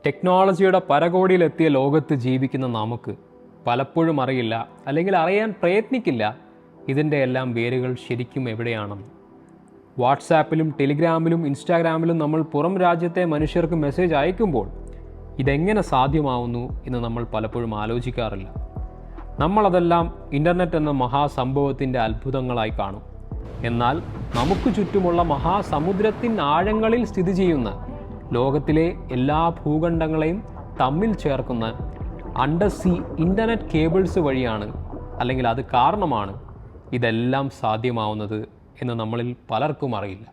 ടെക്നോളജിയുടെ പരകോടിയിലെത്തിയ ലോകത്ത് ജീവിക്കുന്ന നമുക്ക് പലപ്പോഴും അറിയില്ല, അല്ലെങ്കിൽ അറിയാൻ പ്രയത്നിക്കില്ല ഇതിൻ്റെ എല്ലാം വേരുകൾ ശരിക്കും എവിടെയാണെന്ന്. വാട്സാപ്പിലും ടെലിഗ്രാമിലും ഇൻസ്റ്റാഗ്രാമിലും നമ്മൾ പുറം രാജ്യത്തെ മനുഷ്യർക്ക് മെസ്സേജ് അയക്കുമ്പോൾ ഇതെങ്ങനെ സാധ്യമാവുന്നു എന്ന് നമ്മൾ പലപ്പോഴും ആലോചിക്കാറില്ല. നമ്മളതെല്ലാം ഇൻ്റർനെറ്റ് എന്ന മഹാസംഭവത്തിൻ്റെ അത്ഭുതങ്ങളായി കാണും. എന്നാൽ നമുക്ക് ചുറ്റുമുള്ള മഹാസമുദ്രത്തിൻ ആഴങ്ങളിൽ സ്ഥിതി ചെയ്യുന്ന ലോകത്തിലെ എല്ലാ ഭൂഖണ്ഡങ്ങളെയും തമ്മിൽ ചേർക്കുന്ന അണ്ടർസീ ഇൻ്റർനെറ്റ് കേബിൾസ് വഴിയാണ്, അല്ലെങ്കിൽ അത് കാരണമാണ് ഇതെല്ലാം സാധ്യമാവുന്നത് എന്ന് നമ്മളിൽ പലർക്കും അറിയില്ല.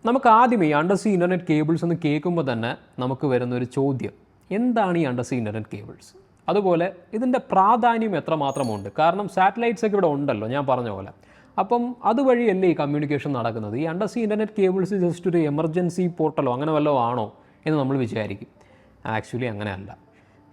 നമുക്ക് ആദ്യമേ അണ്ടർസീ ഇൻ്റർനെറ്റ് കേബിൾസ് എന്ന് കേൾക്കുമ്പോൾ തന്നെ നമുക്ക് വരുന്നൊരു ചോദ്യം, എന്താണ് ഈ അണ്ടർസീ ഇൻ്റർനെറ്റ് കേബിൾസ്? അതുപോലെ ഇതിൻ്റെ പ്രാധാന്യം എത്രമാത്രമുണ്ട്? കാരണം സാറ്റലൈറ്റ്സ് ഒക്കെ ഇവിടെ ഉണ്ടല്ലോ, ഞാൻ പറഞ്ഞ പോലെ. അപ്പം അതുവഴിയല്ലേ ഈ കമ്മ്യൂണിക്കേഷൻ നടക്കുന്നത്. ഈ അണ്ടർസീ ഇൻ്റർനെറ്റ് കേബിൾസ് ജസ്റ്റ് ഒരു എമർജൻസി പോർട്ടലോ അങ്ങനെ വല്ലതും ആണോ എന്ന് നമ്മൾ വിചാരിക്കും. ആക്ച്വലി അങ്ങനെയല്ല.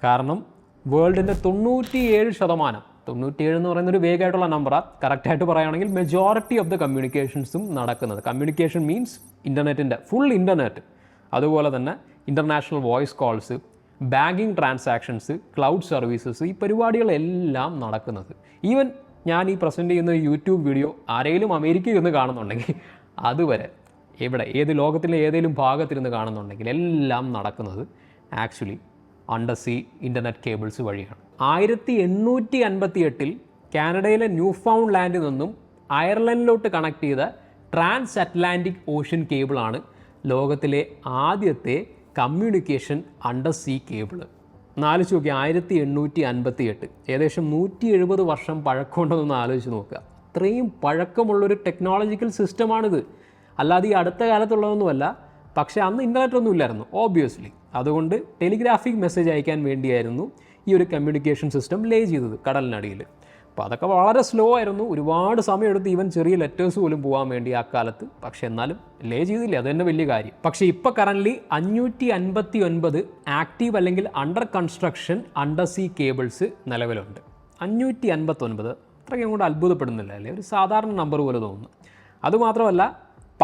കാരണം വേൾഡിൻ്റെ 97% 97 എന്ന് പറയുന്നൊരു വേഗമായിട്ടുള്ള നമ്പറാണ്. കറക്റ്റായിട്ട് പറയുകയാണെങ്കിൽ മെജോറിറ്റി ഓഫ് ദ കമ്മ്യൂണിക്കേഷൻസും നടക്കുന്നത്, കമ്മ്യൂണിക്കേഷൻ മീൻസ് ഇൻ്റർനെറ്റിൻ്റെ ഫുൾ ഇൻ്റർനെറ്റ്, അതുപോലെ തന്നെ international voice calls, banking transactions, cloud services, ഈ പരിപാടികളെല്ലാം നടക്കുന്നത്. ഈവൻ ഞാൻ ഈ പ്രസൻറ്റ് ചെയ്യുന്ന യൂട്യൂബ് വീഡിയോ ആരെങ്കിലും അമേരിക്കയിൽ ഇരുന്ന് കാണുന്നുണ്ടെങ്കിൽ അതുവരെ ഏത് ലോകത്തിലെ ഏതെങ്കിലും ഭാഗത്തിരുന്ന് കാണുന്നുണ്ടെങ്കിൽ എല്ലാം നടക്കുന്നത് ആക്ച്വലി അണ്ടർസീ ഇൻ്റർനെറ്റ് കേബിൾസ് വഴിയാണ്. 1858 കാനഡയിലെ ന്യൂ ഫൗണ്ട് ലാൻഡിൽ നിന്നും അയർലൻഡിലോട്ട് കണക്ട് ചെയ്ത ട്രാൻസ് അറ്റ്ലാന്റിക് ഓഷ്യൻ കേബിളാണ് ലോകത്തിലെ ആദ്യത്തെ കമ്മ്യൂണിക്കേഷൻ അണ്ടർസീ കേബിള്. ആലോചിച്ച് നോക്കി, 1858, ഏകദേശം 170 വർഷം പഴക്കമുണ്ടെന്നൊന്ന് ആലോചിച്ച് നോക്കുക. അത്രയും പഴക്കമുള്ളൊരു ടെക്നോളജിക്കൽ സിസ്റ്റമാണിത്. അല്ലാതെ ഈ അടുത്ത കാലത്തുള്ളതൊന്നുമല്ല. പക്ഷേ അന്ന് ഇൻ്റർനെറ്റ് ഒന്നും ഇല്ലായിരുന്നു ഓബ്വിയസ്ലി. അതുകൊണ്ട് ടെലിഗ്രാഫിക് മെസ്സേജ് അയക്കാൻ വേണ്ടിയായിരുന്നു ഈ ഒരു കമ്മ്യൂണിക്കേഷൻ സിസ്റ്റം ലേ ചെയ്തത് കടലിനടിയിൽ. അപ്പോൾ അതൊക്കെ വളരെ സ്ലോ ആയിരുന്നു, ഒരുപാട് സമയമെടുത്ത് ഈവൻ ചെറിയ ലെറ്റേഴ്സ് പോലും പോകാൻ വേണ്ടി ആ കാലത്ത്. പക്ഷേ എന്നാലും ലേ ചെയ്തില്ല, അത് തന്നെ വലിയ കാര്യം. പക്ഷേ ഇപ്പോൾ കറൻ്റ്ലി 559 ആക്റ്റീവ് അല്ലെങ്കിൽ അണ്ടർ കൺസ്ട്രക്ഷൻ അണ്ടർസീ കേബിൾസ് നിലവിലുണ്ട്. 559 അത്രയ്ക്ക് അങ്ങോട്ട് അത്ഭുതപ്പെടുന്നില്ല അല്ലേ? ഒരു സാധാരണ നമ്പർ പോലെ തോന്നുന്നു. അതുമാത്രമല്ല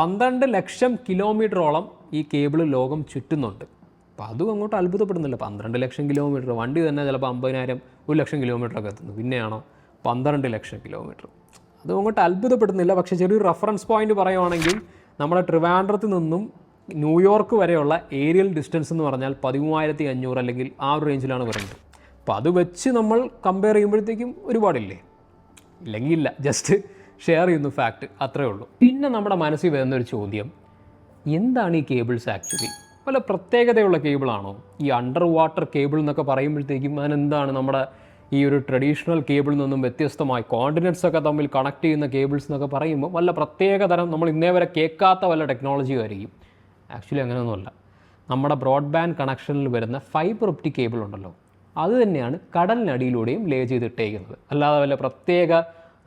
12 ലക്ഷം കിലോമീറ്ററോളം ഈ കേബിൾ ലോകം ചുറ്റുന്നുണ്ട്. അപ്പോൾ അതും അങ്ങോട്ട് അത്ഭുതപ്പെടുന്നില്ല. 12 ലക്ഷം കിലോമീറ്റർ, വണ്ടി തന്നെ ചിലപ്പോൾ 50,000 1 ലക്ഷം കിലോമീറ്ററൊക്കെ എത്തുന്നു. പിന്നെയാണോ 12 ലക്ഷം കിലോമീറ്റർ? അതും അങ്ങോട്ട് അത്ഭുതപ്പെടുന്നില്ല. പക്ഷേ ചെറിയൊരു റെഫറൻസ് പോയിന്റ് പറയുവാണെങ്കിൽ നമ്മുടെ ട്രിവാൻഡ്രത്ത് നിന്നും ന്യൂയോർക്ക് വരെയുള്ള ഏരിയൽ ഡിസ്റ്റൻസ് എന്ന് പറഞ്ഞാൽ 13,500 അല്ലെങ്കിൽ ആ ഒരു റേഞ്ചിലാണ് വരുന്നത്. അപ്പോൾ അത് വെച്ച് നമ്മൾ കമ്പയർ ചെയ്യുമ്പോഴത്തേക്കും ഒരുപാടില്ലേ? ഇല്ലെങ്കിൽ ഇല്ല, ജസ്റ്റ് ഷെയർ ചെയ്യുന്നു ഫാക്റ്റ്, അത്രേ ഉള്ളൂ. പിന്നെ നമ്മുടെ മനസ്സിൽ വരുന്നൊരു ചോദ്യം, എന്താണ് ഈ കേബിൾസ് ആക്ച്വലി? വല്ല പ്രത്യേകതയുള്ള കേബിളാണോ ഈ അണ്ടർ വാട്ടർ കേബിൾ എന്നൊക്കെ പറയുമ്പോഴത്തേക്കും? അതിനെന്താണ് നമ്മുടെ ഈ ഒരു ട്രഡീഷണൽ കേബിളിൽ നിന്നും വ്യത്യസ്തമായി കോണ്ടിനെൻറ്റ്സ് ഒക്കെ തമ്മിൽ കണക്ട് ചെയ്യുന്ന കേബിൾസ് എന്നൊക്കെ പറയുമ്പോൾ വല്ല പ്രത്യേക തരം നമ്മൾ ഇന്നേ വരെ കേൾക്കാത്ത വല്ല ടെക്നോളജിയും ആയിരിക്കും. ആക്ച്വലി അങ്ങനെയൊന്നുമല്ല. നമ്മുടെ ബ്രോഡ്ബാൻഡ് കണക്ഷനിൽ വരുന്ന ഫൈബർ ഒപ്റ്റിക് കേബിൾ ഉണ്ടല്ലോ, അത് തന്നെയാണ് കടലിനടിയിലൂടെയും ലേ ചെയ്തിട്ടേക്കുന്നത്. അല്ലാതെ വല്ല പ്രത്യേക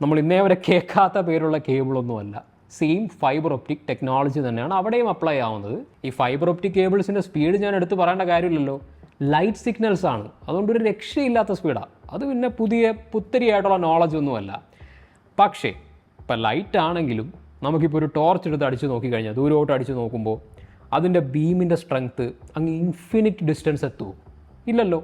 നമ്മൾ ഇന്നേ വരെ കേൾക്കാത്ത പേരുള്ള കേബിളൊന്നുമല്ല. സെയിം ഫൈബർ ഒപ്റ്റിക് ടെക്നോളജി തന്നെയാണ് അവിടെയും അപ്ലൈ ആവുന്നത്. ഈ ഫൈബർ ഒപ്റ്റിക് കേബിൾസിൻ്റെ സ്പീഡ് ഞാൻ എടുത്ത് പറയേണ്ട കാര്യമില്ലല്ലോ, ലൈറ്റ് സിഗ്നൽസ് ആണ്. അതുകൊണ്ട് ഒരു രക്ഷയില്ലാത്ത സ്പീഡാണ്. അത് പിന്നെ പുത്തരിയായിട്ടുള്ള നോളജ് ഒന്നുമല്ല. പക്ഷേ ഇപ്പം ലൈറ്റ് ആണെങ്കിലും നമുക്കിപ്പോൾ ഒരു ടോർച്ച് എടുത്ത് അടിച്ച് നോക്കിക്കഴിഞ്ഞാൽ, ദൂരോട്ട് അടിച്ച് നോക്കുമ്പോൾ അതിൻ്റെ ബീമിൻ്റെ സ്ട്രെങ്ത്ത് അങ്ങ് ഇൻഫിനിറ്റ് ഡിസ്റ്റൻസ് എത്തുമോ? ഇല്ലല്ലോ.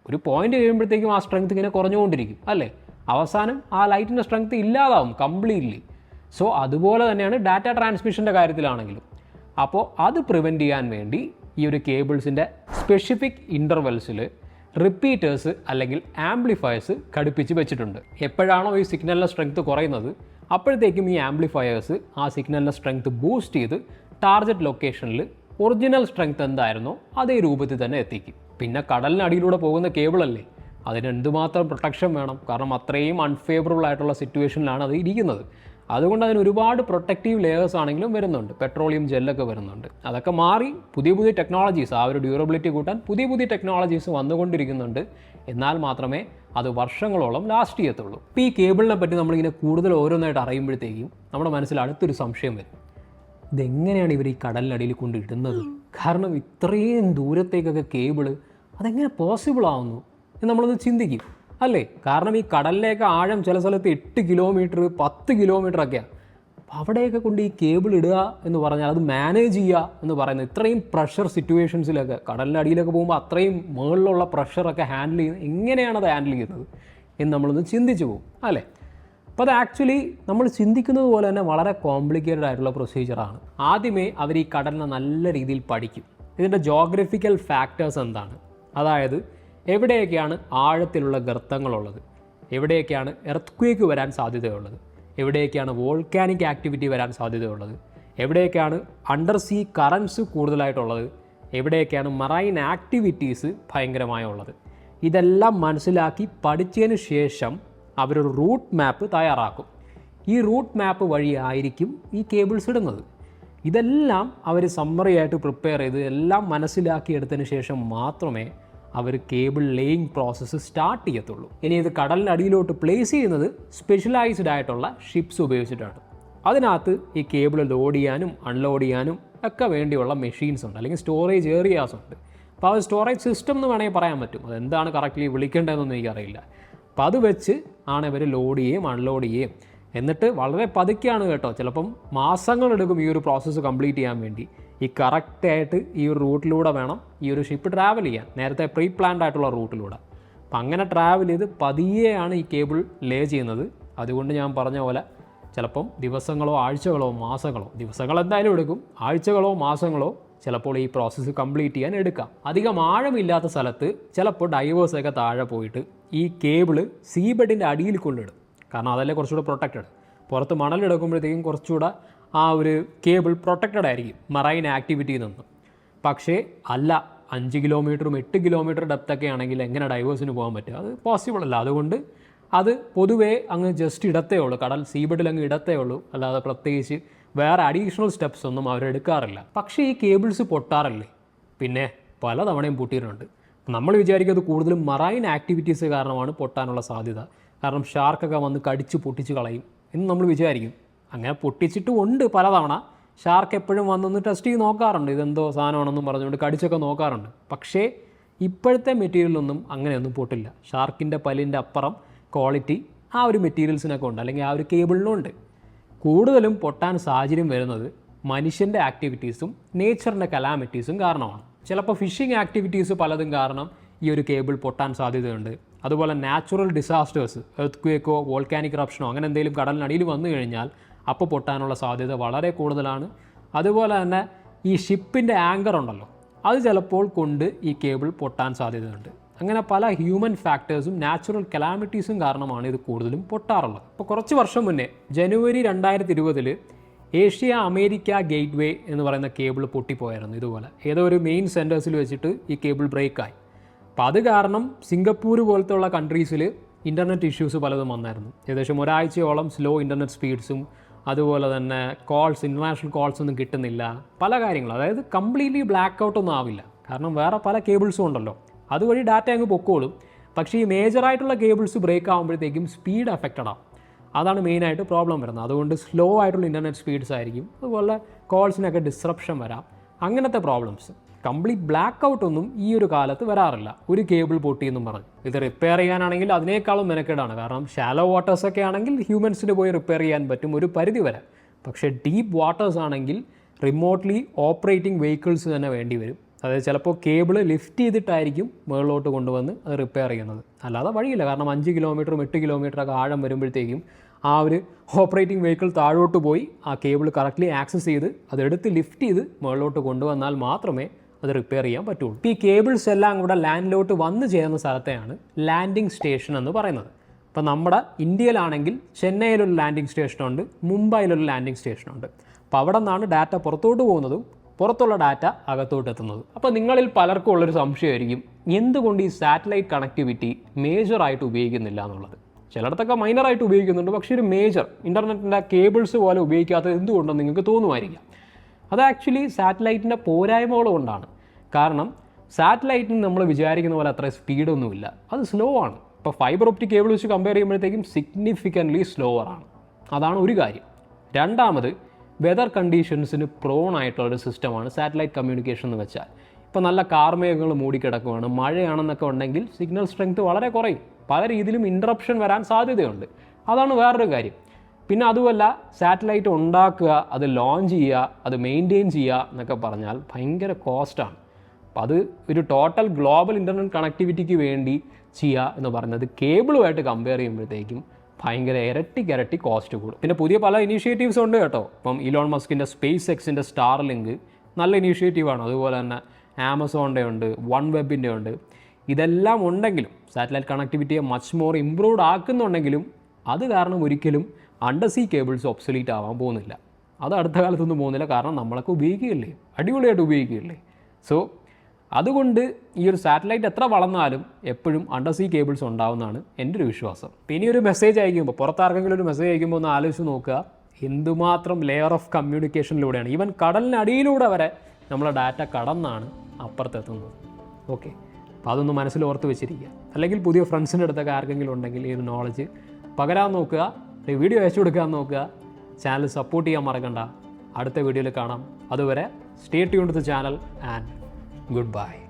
ഒരു പോയിന്റ് കഴിയുമ്പോഴത്തേക്കും ആ സ്ട്രെങ്ത്ത് ഇങ്ങനെ കുറഞ്ഞുകൊണ്ടിരിക്കും അല്ലേ? അവസാനം ആ ലൈറ്റിൻ്റെ സ്ട്രെങ്ത്ത് ഇല്ലാതാവും കംപ്ലീറ്റ്ലി. സോ അതുപോലെ തന്നെയാണ് ഡാറ്റ ട്രാൻസ്മിഷൻ്റെ കാര്യത്തിലാണെങ്കിലും. അപ്പോൾ അത് പ്രിവെൻറ്റ് ചെയ്യാൻ വേണ്ടി ഈ ഒരു കേബിൾസിൻ്റെ സ്പെസിഫിക് ഇൻ്റർവെൽസിൽ റിപ്പീറ്റേഴ്സ് അല്ലെങ്കിൽ ആംപ്ലിഫയേഴ്സ് ഘടിപ്പിച്ച് വെച്ചിട്ടുണ്ട്. എപ്പോഴാണോ ഈ സിഗ്നലിൻ്റെ സ്ട്രെങ്ത്ത് കുറയുന്നത് അപ്പോഴത്തേക്കും ഈ ആംപ്ലിഫയേഴ്സ് ആ സിഗ്നലിൻ്റെ സ്ട്രെങ്ത്ത് ബൂസ്റ്റ് ചെയ്ത് ടാർഗറ്റ് ലൊക്കേഷനിൽ ഒറിജിനൽ സ്ട്രെങ്ത്ത് എന്തായിരുന്നോ അതേ രൂപത്തിൽ തന്നെ എത്തിക്കും. പിന്നെ കടലിനടിയിലൂടെ പോകുന്ന കേബിളല്ലേ, അതിന് എന്തുമാത്രം പ്രൊട്ടക്ഷൻ വേണം? കാരണം അത്രയും അൺഫേവറബിൾ ആയിട്ടുള്ള സിറ്റുവേഷനിലാണ് അത് ഇരിക്കുന്നത്. അതുകൊണ്ട് അതിന് ഒരുപാട് പ്രൊട്ടക്റ്റീവ് ലെയേഴ്സ് ആണെങ്കിലും വരുന്നുണ്ട്. പെട്രോളിയം ജെല്ലൊക്കെ വരുന്നുണ്ട്. അതൊക്കെ മാറി പുതിയ ടെക്നോളജീസ്, ആ ഒരു ഡ്യൂറബിലിറ്റി കൂട്ടാൻ പുതിയ ടെക്നോളജീസ് വന്നുകൊണ്ടിരിക്കുന്നുണ്ട്. എന്നാൽ മാത്രമേ അത് വർഷങ്ങളോളം ലാസ്റ്റ് ചെയ്യത്തുള്ളൂ. ഇപ്പോൾ ഈ കേബിളിനെ പറ്റി നമ്മളിങ്ങനെ കൂടുതൽ ഓരോന്നായിട്ട് അറിയുമ്പോഴത്തേക്കും നമ്മുടെ മനസ്സിൽ അടുത്തൊരു സംശയം വരും, ഇതെങ്ങനെയാണ് ഇവർ ഈ കടലിനടിയിൽ കൊണ്ട് ഇടുന്നത്? കാരണം ഇത്രയും ദൂരത്തേക്കൊക്കെ കേബിള് അതെങ്ങനെ പോസിബിൾ ആവുന്നു എന്ന് നമ്മളൊന്ന് ചിന്തിക്കും അല്ലേ? കാരണം ഈ കടലിലേക്ക് ആഴം ചില സ്ഥലത്ത് 8 കിലോമീറ്റർ 10 കിലോമീറ്റർ ഒക്കെയാണ്. അപ്പോൾ അവിടെയൊക്കെ കൊണ്ട് ഈ കേബിൾ ഇടുക എന്ന് പറഞ്ഞാൽ അത് മാനേജ് ചെയ്യുക എന്ന് പറയുന്നത് ഇത്രയും പ്രഷർ സിറ്റുവേഷൻസിലൊക്കെ കടലിൻ്റെ അടിയിലൊക്കെ പോകുമ്പോൾ അത്രയും മുകളിലുള്ള പ്രഷറൊക്കെ ഹാൻഡിൽ ചെയ്യുന്നത് എങ്ങനെയാണ് അത് ഹാൻഡിൽ ചെയ്യുന്നത് എന്ന് നമ്മളൊന്ന് ചിന്തിച്ച് പോകും അല്ലേ. അപ്പോൾ അത് ആക്ച്വലി നമ്മൾ ചിന്തിക്കുന്നത് പോലെ തന്നെ വളരെ കോംപ്ലിക്കേറ്റഡ് ആയിട്ടുള്ള പ്രൊസീജിയറാണ്. ആദ്യമേ അവർ ഈ കടലിനെ നല്ല രീതിയിൽ പഠിക്കും. ഇതിൻ്റെ ജോഗ്രഫിക്കൽ ഫാക്ടേഴ്സ് എന്താണ്, അതായത് എവിടെയൊക്കെയാണ് ആഴത്തിലുള്ള ഗർത്തങ്ങളുള്ളത്, എവിടെയൊക്കെയാണ് എർത്ത്ക്വേക്ക് വരാൻ സാധ്യതയുള്ളത്, എവിടെയൊക്കെയാണ് വോൾക്കാനിക് ആക്ടിവിറ്റി വരാൻ സാധ്യതയുള്ളത്, എവിടെയൊക്കെയാണ് അണ്ടർ സീ കറൻസ് കൂടുതലായിട്ടുള്ളത്, എവിടെയൊക്കെയാണ് മറൈൻ ആക്ടിവിറ്റീസ് ഭയങ്കരമായുള്ളത്. ഇതെല്ലാം മനസ്സിലാക്കി പഠിച്ചതിന് ശേഷം അവരൊരു റൂട്ട് മാപ്പ് തയ്യാറാക്കും. ഈ റൂട്ട് മാപ്പ് വഴിയായിരിക്കും ഈ കേബിൾസ് ഇടുന്നത്. ഇതെല്ലാം അവർ സമ്മറി ആയിട്ട് പ്രിപ്പയർ ചെയ്ത് എല്ലാം മനസ്സിലാക്കിയെടുത്തതിന് ശേഷം മാത്രമേ അവർ കേബിൾ ലേയിങ് പ്രോസസ്സ് സ്റ്റാർട്ട് ചെയ്യത്തുള്ളൂ. ഇനി ഇത് കടലിനടിയിലോട്ട് പ്ലേസ് ചെയ്യുന്നത് സ്പെഷ്യലൈസ്ഡ് ആയിട്ടുള്ള ഷിപ്സ് ഉപയോഗിച്ചിട്ടാണ്. അതിനകത്ത് ഈ കേബിൾ ലോഡ് ചെയ്യാനും അൺലോഡ് ചെയ്യാനും ഒക്കെ വേണ്ടിയുള്ള മെഷീൻസ് ഉണ്ട്, അല്ലെങ്കിൽ സ്റ്റോറേജ് ഏരിയാസ് ഉണ്ട്. അപ്പോൾ അത് സ്റ്റോറേജ് സിസ്റ്റം എന്ന് വേണമെങ്കിൽ പറയാൻ പറ്റും. അതെന്താണ് കറക്റ്റ്ലി വിളിക്കേണ്ടതെന്നൊന്നും എനിക്കറിയില്ല. അപ്പോൾ അത് വെച്ച് ആണ് ഇവർ ലോഡ് ചെയ്യുകയും അൺലോഡ് ചെയ്യുകയും. എന്നിട്ട് വളരെ പതുക്കെയാണ് കേട്ടോ, ചിലപ്പം മാസങ്ങളെടുക്കും ഈ ഒരു പ്രോസസ്സ് കംപ്ലീറ്റ് ചെയ്യാൻ വേണ്ടി. ഈ കറക്റ്റായിട്ട് ഈ ഒരു റൂട്ടിലൂടെ വേണം ഈ ഒരു ഷിപ്പ് ട്രാവൽ ചെയ്യാൻ, നേരത്തെ പ്രീ പ്ലാൻഡ് ആയിട്ടുള്ള റൂട്ടിലൂടെ. അപ്പം അങ്ങനെ ട്രാവൽ ചെയ്ത് പതിയെയാണ് ഈ കേബിൾ ലേ ചെയ്യുന്നത്. അതുകൊണ്ട് ഞാൻ പറഞ്ഞ പോലെ ചിലപ്പം ദിവസങ്ങളോ ആഴ്ചകളോ മാസങ്ങളോ, ദിവസങ്ങൾ എന്തായാലും എടുക്കും, ആഴ്ചകളോ മാസങ്ങളോ ചിലപ്പോൾ ഈ പ്രോസസ്സ് കംപ്ലീറ്റ് ചെയ്യാൻ എടുക്കാം. അധികം ആഴമില്ലാത്ത സ്ഥലത്ത് ചിലപ്പോൾ ഡൈവേഴ്സൊക്കെ താഴെ പോയിട്ട് ഈ കേബിള് സീബെഡിൻ്റെ അടിയിൽ കൊണ്ടിടും. കാരണം അതല്ലേ കുറച്ചുകൂടെ പ്രൊട്ടക്റ്റഡ്. പുറത്ത് മണലെടുക്കുമ്പോഴത്തേക്കും കുറച്ചുകൂടെ ആ ഒരു കേബിൾ പ്രൊട്ടക്റ്റഡ് ആയിരിക്കും മറൈൻ ആക്ടിവിറ്റിയിൽ നിന്ന്. പക്ഷേ അല്ല, 5 കിലോമീറ്ററും 8 കിലോമീറ്റർ ഡെപ്തൊക്കെ ആണെങ്കിൽ എങ്ങനെ ഡൈവേഴ്സിന് പോകാൻ പറ്റുക? അത് പോസിബിൾ അല്ല. അതുകൊണ്ട് അത് പൊതുവേ അങ്ങ് ജസ്റ്റ് ഇടത്തേ ഉള്ളൂ, കടൽ സീബെഡിൽ അങ്ങ് ഇടത്തേ ഉള്ളൂ. അല്ലാതെ പ്രത്യേകിച്ച് വേറെ അഡീഷണൽ സ്റ്റെപ്സ് ഒന്നും അവരെടുക്കാറില്ല. പക്ഷേ ഈ കേബിൾസ് പൊട്ടാറില്ലേ? പിന്നെ പല തവണയും പൊട്ടിയിട്ടുണ്ട്. നമ്മൾ വിചാരിക്കുന്നത് കൂടുതലും മറൈൻ ആക്ടിവിറ്റീസ് കാരണമാണ് പൊട്ടാനുള്ള സാധ്യത. കാരണം ഷാർക്കൊക്കെ വന്ന് കടിച്ച് പൊട്ടിച്ച് കളയും എന്ന് നമ്മൾ വിചാരിക്കും. അങ്ങനെ പൊട്ടിച്ചിട്ടും ഉണ്ട് പലതവണ. ഷാർക്ക് എപ്പോഴും വന്നൊന്ന് ടെസ്റ്റ് ചെയ്ത് നോക്കാറുണ്ട്, ഇതെന്തോ സാധനമാണെന്നും പറഞ്ഞുകൊണ്ട് കടിച്ചൊക്കെ നോക്കാറുണ്ട്. പക്ഷേ ഇപ്പോഴത്തെ മെറ്റീരിയലൊന്നും അങ്ങനെയൊന്നും പൊട്ടില്ല. ഷാർക്കിൻ്റെ പല്ലിൻ്റെ അപ്പുറം ക്വാളിറ്റി ആ ഒരു മെറ്റീരിയൽസിനൊക്കെ ഉണ്ട്, അല്ലെങ്കിൽ ആ ഒരു കേബിളിനും ഉണ്ട്. കൂടുതലും പൊട്ടാൻ സാഹചര്യം വരുന്നത് മനുഷ്യൻ്റെ ആക്ടിവിറ്റീസും നേച്ചറിൻ്റെ കലാമിറ്റീസും കാരണമാണ്. ചിലപ്പോൾ ഫിഷിംഗ് ആക്ടിവിറ്റീസ് പലതും കാരണം ഈ ഒരു കേബിൾ പൊട്ടാൻ സാധ്യതയുണ്ട്. അതുപോലെ നാച്ചുറൽ ഡിസാസ്റ്റേഴ്സ്, എർത്ത്ക്വേക്കോ വോൾക്കാനിക് ഇറപ്ഷനോ അങ്ങനെ എന്തെങ്കിലും കടലിനടിയിൽ വന്നു കഴിഞ്ഞാൽ അപ്പോൾ പൊട്ടാനുള്ള സാധ്യത വളരെ കൂടുതലാണ്. അതുപോലെ തന്നെ ഈ ഷിപ്പിൻ്റെ ആങ്കർ ഉണ്ടല്ലോ, അത് ചിലപ്പോൾ കൊണ്ട് ഈ കേബിൾ പൊട്ടാൻ സാധ്യതയുണ്ട്. അങ്ങനെ പല ഹ്യൂമൻ ഫാക്ടേഴ്സും നാച്ചുറൽ കലാമിറ്റീസും കാരണമാണ് ഇത് കൂടുതലും പൊട്ടാറുള്ളത്. ഇപ്പോൾ കുറച്ച് വർഷം മുന്നേ ജനുവരി 2020 ഏഷ്യ അമേരിക്ക ഗേറ്റ് വേ എന്ന് പറയുന്ന കേബിൾ പൊട്ടിപ്പോയായിരുന്നു. ഇതുപോലെ ഏതോ ഒരു മെയിൻ സെൻറ്റേഴ്സിൽ വെച്ചിട്ട് ഈ കേബിൾ ബ്രേക്കായി. അപ്പോൾ അത് കാരണം സിംഗപ്പൂർ പോലത്തെ ഉള്ള കൺട്രീസിൽ ഇൻ്റർനെറ്റ് ഇഷ്യൂസ് പലതും വന്നായിരുന്നു. ഏകദേശം ഒരാഴ്ചയോളം സ്ലോ ഇൻ്റർനെറ്റ് സ്പീഡ്സും അതുപോലെ തന്നെ കോൾസ്, ഇൻ്റർനാഷണൽ കോൾസ് ഒന്നും കിട്ടുന്നില്ല, പല കാര്യങ്ങളും. അതായത് കംപ്ലീറ്റ്ലി ബ്ലാക്ക് ഔട്ടൊന്നും ആവില്ല, കാരണം വേറെ പല കേബിൾസും ഉണ്ടല്ലോ, അതുവഴി ഡാറ്റ അങ്ങ് പൊക്കോളും. പക്ഷേ ഈ മേജറായിട്ടുള്ള കേബിൾസ് ബ്രേക്ക് ആകുമ്പോഴത്തേക്കും സ്പീഡ് അഫക്റ്റഡ് ആവും. അതാണ് മെയിനായിട്ട് പ്രോബ്ലം വരുന്നത്. അതുകൊണ്ട് സ്ലോ ആയിട്ടുള്ള ഇൻ്റർനെറ്റ് സ്പീഡ്സ് ആയിരിക്കും, അതുപോലെ കോൾസിനൊക്കെ ഡിസ്റപ്ഷൻ വരാം, അങ്ങനത്തെ പ്രോബ്ലംസ്. കംപ്ലീറ്റ് ബ്ലാക്ക് ഔട്ടൊന്നും ഈ ഒരു കാലത്ത് വരാറില്ല ഒരു കേബിൾ പൊട്ടിയെന്നും പറഞ്ഞ്. ഇത് റിപ്പയർ ചെയ്യാനാണെങ്കിൽ അതിനേക്കാളും മെനക്കേടാണ്. കാരണം ഷാലോ വാട്ടേഴ്സൊക്കെ ആണെങ്കിൽ ഹ്യൂമൻസിന് പോയി റിപ്പയർ ചെയ്യാൻ പറ്റും ഒരു പരിധി വരെ. പക്ഷേ ഡീപ്പ് വാട്ടേഴ്സ് ആണെങ്കിൽ റിമോട്ട്ലി ഓപ്പറേറ്റിംഗ് വെഹിക്കിൾസ് തന്നെ വേണ്ടി വരും. അതായത് ചിലപ്പോൾ കേബിൾ ലിഫ്റ്റ് ചെയ്തിട്ടായിരിക്കും മുകളിലോട്ട് കൊണ്ടുവന്ന് അത് റിപ്പയർ ചെയ്യുന്നത്. അല്ലാതെ വഴിയില്ല. കാരണം 5 കിലോമീറ്ററും 8 കിലോമീറ്ററൊക്കെ ആഴം വരുമ്പോഴത്തേക്കും ആ ഒരു ഓപ്പറേറ്റിംഗ് വെഹിക്കിൾ താഴോട്ട് പോയി ആ കേബിൾ കറക്റ്റ്ലി ആക്സസ് ചെയ്ത് അതെടുത്ത് ലിഫ്റ്റ് ചെയ്ത് മുകളിലോട്ട് കൊണ്ടുവന്നാൽ മാത്രമേ അത് റിപ്പയർ ചെയ്യാൻ പറ്റുള്ളൂ. ഈ കേബിൾസ് എല്ലാം കൂടെ ലാൻഡിലോട്ട് വന്ന് ചേരുന്ന സ്ഥലത്തെയാണ് ലാൻഡിംഗ് സ്റ്റേഷൻ എന്ന് പറയുന്നത്. ഇപ്പോൾ നമ്മുടെ ഇന്ത്യയിലാണെങ്കിൽ ചെന്നൈയിലൊരു ലാൻഡിംഗ് സ്റ്റേഷനുണ്ട്, മുംബൈയിലൊരു ലാൻഡിംഗ് സ്റ്റേഷനുണ്ട്. അപ്പോൾ അവിടെ നിന്നാണ് ഡാറ്റ പുറത്തോട്ട് പോകുന്നതും പുറത്തുള്ള ഡാറ്റ അകത്തോട്ട് എത്തുന്നത്. അപ്പോൾ നിങ്ങളിൽ പലർക്കും ഉള്ളൊരു സംശയമായിരിക്കും, എന്തുകൊണ്ട് ഈ സാറ്റലൈറ്റ് കണക്ടിവിറ്റി മേജറായിട്ട് ഉപയോഗിക്കുന്നില്ല എന്നുള്ളത്. ചിലയിടത്തൊക്കെ മൈനറായിട്ട് ഉപയോഗിക്കുന്നുണ്ട്, പക്ഷേ ഒരു മേജർ ഇൻ്റർനെറ്റിൻ്റെ കേബിൾസ് പോലെ ഉപയോഗിക്കാത്തത് എന്തുകൊണ്ടെന്ന് നിങ്ങൾക്ക് തോന്നുമായിരിക്കാം. അത് ആക്ച്വലി സാറ്റലൈറ്റിൻ്റെ പോരായ്മകൾ കൊണ്ടാണ്. കാരണം സാറ്റലൈറ്റിന് നമ്മൾ വിചാരിക്കുന്ന പോലെ അത്ര സ്പീഡൊന്നുമില്ല, അത് സ്ലോ ആണ്. ഇപ്പോൾ ഫൈബർ ഒപ്റ്റിക് കേബിൾ വെച്ച് കമ്പയർ ചെയ്യുമ്പോഴത്തേക്കും സിഗ്നിഫിക്കൻ്റ്ലി സ്ലോവറാണ്. അതാണ് ഒരു കാര്യം. രണ്ടാമത്, വെതർ കണ്ടീഷൻസിന് പ്രോൺ ആയിട്ടുള്ളൊരു സിസ്റ്റമാണ് സാറ്റലൈറ്റ് കമ്മ്യൂണിക്കേഷൻ എന്ന് വെച്ചാൽ. ഇപ്പോൾ നല്ല കാർമേഘങ്ങൾ മൂടിക്കിടക്കുകയാണ്, മഴയാണെന്നൊക്കെ ഉണ്ടെങ്കിൽ സിഗ്നൽ സ്ട്രെങ്ത് വളരെ കുറയും, പല രീതിയിലും ഇൻറ്ററപ്ഷൻ വരാൻ സാധ്യതയുണ്ട്. അതാണ് വേറൊരു കാര്യം. പിന്നെ അതുമല്ല സാറ്റലൈറ്റ് ഉണ്ടാക്കുക, അത് ലോഞ്ച് ചെയ്യുക, അത് മെയിൻറ്റെയിൻ ചെയ്യുക എന്നൊക്കെ പറഞ്ഞാൽ ഭയങ്കര കോസ്റ്റാണ്. അപ്പോൾ അത് ഒരു ടോട്ടൽ ഗ്ലോബൽ ഇൻ്റർനെറ്റ് കണക്ടിവിറ്റിക്ക് വേണ്ടി ചെയ്യുക എന്ന് പറയുന്നത് കേബിളുമായിട്ട് കമ്പയർ ചെയ്യുമ്പോഴത്തേക്കും ഭയങ്കര ഇരട്ടി കോസ്റ്റ് കൂടും. പിന്നെ പുതിയ പല ഇനീഷ്യേറ്റീവ്സ് ഉണ്ട് കേട്ടോ. ഇപ്പം ഇലോൺ മസ്കിൻ്റെ സ്പേസ് എക്സിൻ്റെ സ്റ്റാർലിങ്ക് നല്ല ഇനീഷ്യേറ്റീവാണ്. അതുപോലെ തന്നെ ആമസോണിൻ്റെ ഉണ്ട്, വൺ വെബിൻ്റെ ഉണ്ട്. ഇതെല്ലാം ഉണ്ടെങ്കിലും സാറ്റലൈറ്റ് കണക്ടിവിറ്റിയെ മച്ച് മോർ ഇമ്പ്രൂവ്ഡ് ആക്കുന്നുണ്ടെങ്കിലും അത് കാരണം ഒരിക്കലും അണ്ടർ സീ കേബിൾസ് ഒബ്സൊലീറ്റ് ആവാൻ പോകുന്നില്ല. അത് അടുത്ത കാലത്തൊന്നും പോകുന്നില്ല. കാരണം നമ്മളൊക്കെ ഉപയോഗിക്കുകയില്ലേ, അടിപൊളിയായിട്ട് ഉപയോഗിക്കുകയില്ലേ. സോ അതുകൊണ്ട് ഈ ഒരു സാറ്റലൈറ്റ് എത്ര വളർന്നാലും എപ്പോഴും അണ്ടർ സീ കേബിൾസ് ഉണ്ടാവുന്നതാണ് എൻ്റെ ഒരു വിശ്വാസം. പിന്നെ ഒരു മെസ്സേജ് അയക്കുമ്പോൾ, പുറത്താർക്കെങ്കിലും ഒരു മെസ്സേജ് അയക്കുമ്പോൾ ഒന്ന് ആലോചിച്ച് നോക്കുക, എന്തുമാത്രം ലെയർ ഓഫ് കമ്മ്യൂണിക്കേഷനിലൂടെയാണ്, ഈവൻ കടലിനടിയിലൂടെ വരെ നമ്മളെ ഡാറ്റ കടന്നാണ് അപ്പുറത്തെത്തുന്നത്. ഓക്കെ, അപ്പോൾ അതൊന്ന് മനസ്സിൽ ഓർത്ത് വെച്ചിരിക്കുക. അല്ലെങ്കിൽ പുതിയ ഫ്രണ്ട്സിൻ്റെ അടുത്തൊക്കെ ആർക്കെങ്കിലും ഉണ്ടെങ്കിൽ ഈ ഒരു നോളജ് പകരാൻ നോക്കുക, വീഡിയോ അയച്ചു കൊടുക്കാൻ നോക്കുക. ചാനൽ സപ്പോർട്ട് ചെയ്യാൻ മറക്കണ്ട. അടുത്ത വീഡിയോയിൽ കാണാം. അതുവരെ stay tuned to the channel and goodbye.